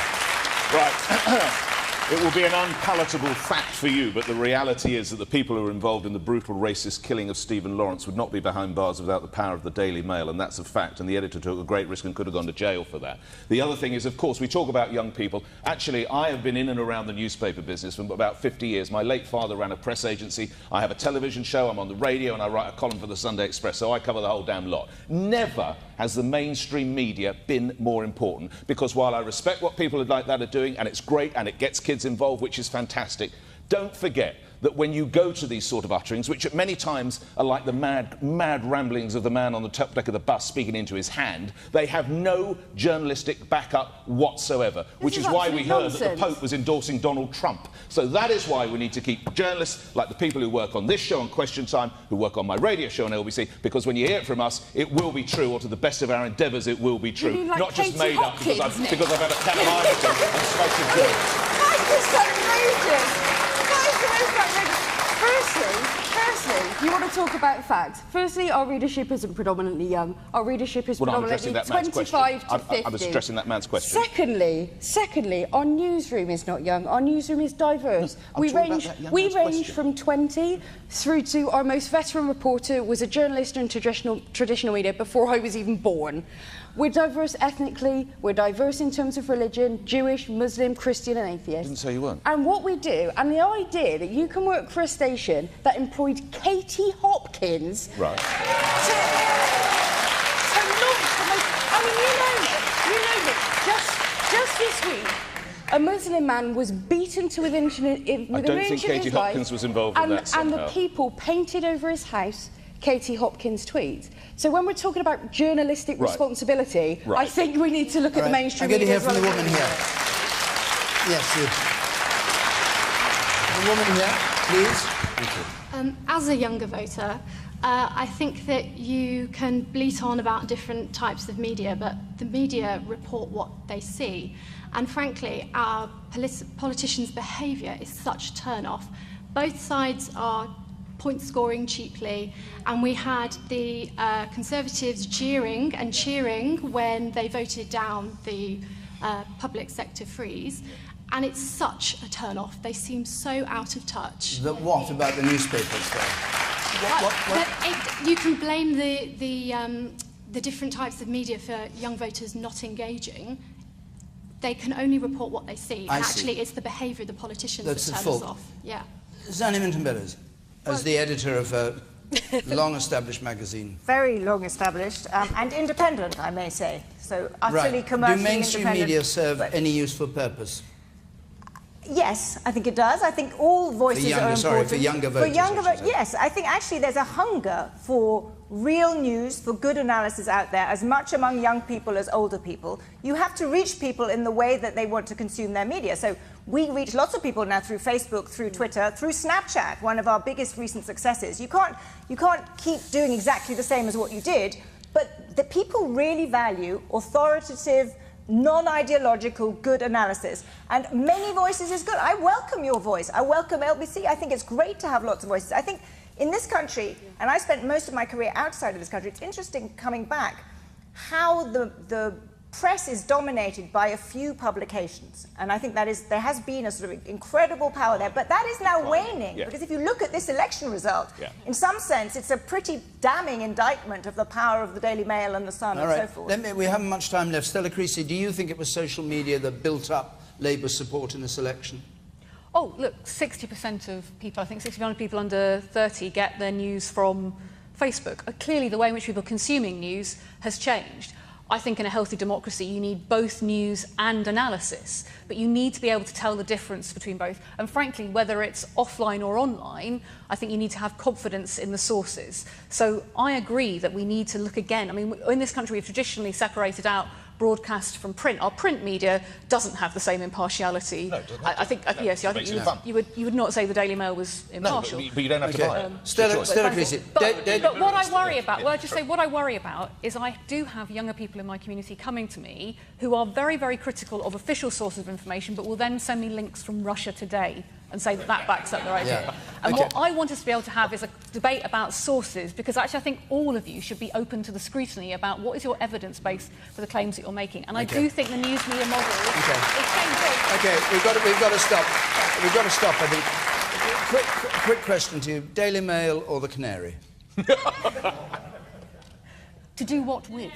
Right. It will be an unpalatable fact for you, but the reality is that the people who were involved in the brutal racist killing of Stephen Lawrence would not be behind bars without the power of the Daily Mail, and that's a fact, and the editor took a great risk and could have gone to jail for that. The other thing is, of course, we talk about young people. Actually, I have been in and around the newspaper business for about 50 years. My late father ran a press agency. I have a television show, I'm on the radio, and I write a column for the Sunday Express, so I cover the whole damn lot. Never has the mainstream media been more important, because while I respect what people like that are doing, and it's great, and it gets kids involved, which is fantastic, don't forget that when you go to these sort of utterings, which at many times are like the mad ramblings of the man on the top deck of the bus speaking into his hand, they have no journalistic backup whatsoever, which is why we heard that the Pope was endorsing Donald Trump. So that is why we need to keep journalists like the people who work on this show on Question Time, who work on my radio show on LBC, because when you hear it from us, it will be true, or to the best of our endeavours, it will be true. Like not just Katie made up because I've had a can of Iverson and smoked a joint. That is outrageous. That is the most outrageous. Firstly, You want to talk about facts? Firstly, our readership isn't predominantly young. Our readership is predominantly 25 to 50. I was addressing that man's question. Secondly, our newsroom is not young. Our newsroom is diverse. We range from 20 through to our most veteran reporter was a journalist in traditional media before I was even born. We're diverse ethnically, we're diverse in terms of religion, Jewish, Muslim, Christian and atheist. Didn't say you weren't. And what we do, and the idea that you can work for a station that employed Katie Hopkins... Right. To launch the most... I mean, you know that. Just this week, a Muslim man was beaten to within an inch of his life. I don't think Katie Hopkins was involved in that somehow. And the people painted over his house Katie Hopkins' tweets. So when we're talking about journalistic responsibility, I think we need to look at the mainstream media. I'm going to hear from the woman here. Yes, you. The woman here, please. Thank you. As a younger voter, I think that you can bleat on about different types of media, but the media report what they see. And frankly, our politicians' behaviour is such a turn-off. Both sides are point-scoring cheaply, and we had the Conservatives jeering and cheering when they voted down the public sector freeze, and it's such a turn-off. They seem so out of touch. What about the newspapers, though? You can blame the different types of media for young voters not engaging. They can only report what they see. Actually, it's the behaviour of the politicians that turn us off. Yeah. Zanny Minton-Bellows, as the editor of a long-established magazine. Very long-established and independent, I may say. So utterly commercially independent. Do mainstream media serve any useful purpose? Yes, I think it does. I think all voices are important. For younger voters. Yes, I think actually there's a hunger for real news, for good analysis out there, as much among young people as older people. You have to reach people in the way that they want to consume their media. So we reach lots of people now through Facebook, through Twitter, through Snapchat, one of our biggest recent successes. You can't keep doing exactly the same as what you did, but the people really value authoritative, non-ideological, good analysis. And many voices is good. I welcome your voice. I welcome LBC. I think it's great to have lots of voices. I think in this country, and I spent most of my career outside of this country, it's interesting coming back how the press is dominated by a few publications. And I think there has been a sort of incredible power there. But that is now waning, because if you look at this election result, in some sense, it's a pretty damning indictment of the power of the Daily Mail and the Sun and so forth. We haven't much time left. Stella Creasy, do you think it was social media that built up Labour's support in this election? Oh, look, 60% of people, I think 60% of people under 30 get their news from Facebook. Clearly, the way in which people are consuming news has changed. I think in a healthy democracy, you need both news and analysis, but you need to be able to tell the difference between both. And frankly, whether it's offline or online, I think you need to have confidence in the sources. So I agree that we need to look again. I mean, in this country, we've traditionally separated out broadcast from print. Our print media doesn't have the same impartiality. No, I think you would not say the Daily Mail was impartial. No, but you don't have to buy it. Stella Creasy. But what I worry about, well, I just say what I worry about is I do have younger people in my community coming to me who are very, very critical of official sources of information, but will then send me links from Russia Today and say that that backs up their idea. And what I want us to be able to have is a debate about sources, because actually I think all of you should be open to the scrutiny about what is your evidence base for the claims that you're making. And I do think the news media model is changing. OK, we've got to stop. We've got to stop, I think. Quick question to you. Daily Mail or the Canary? To do what with?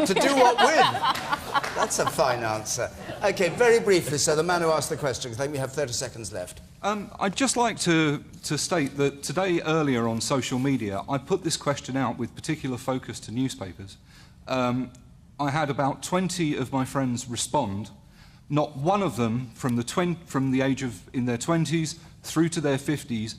To do what with? That's a fine answer. OK, very briefly, so the man who asked the question, I think we have 30 seconds left. I'd just like to state that today, earlier on social media, I put this question out with particular focus to newspapers. I had about 20 of my friends respond. Not one of them, from the age of in their 20s through to their 50s,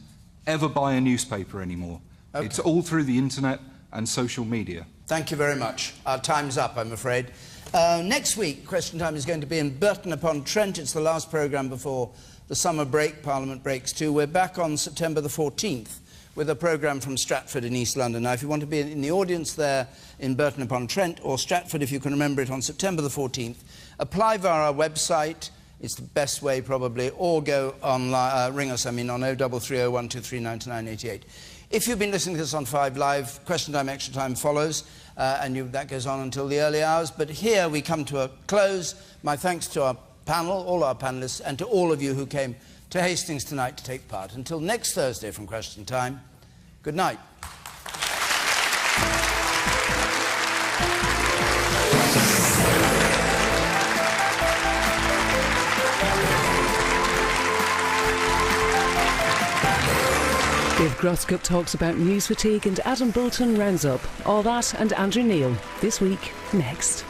ever buy a newspaper anymore. Okay. It's all through the internet and social media. Thank you very much. Our time's up, I'm afraid. Next week, Question Time is going to be in Burton-upon-Trent. It's the last programme before the summer break. Parliament breaks too. We're back on September the 14th with a programme from Stratford in East London. Now, if you want to be in the audience there in Burton-upon-Trent, or Stratford, if you can remember it, on September the 14th, apply via our website. It's the best way probably, or go online, ring us, on 0330 123 9988. If you've been listening to this on 5 Live, Question Time, Extra Time follows, and that goes on until the early hours. But here we come to a close. My thanks to our panel, all our panellists, and to all of you who came to Hastings tonight to take part. Until next Thursday from Question Time, good night. Viv Groskop talks about news fatigue and Adam Bolton rounds up. All that and Andrew Neil this week, next.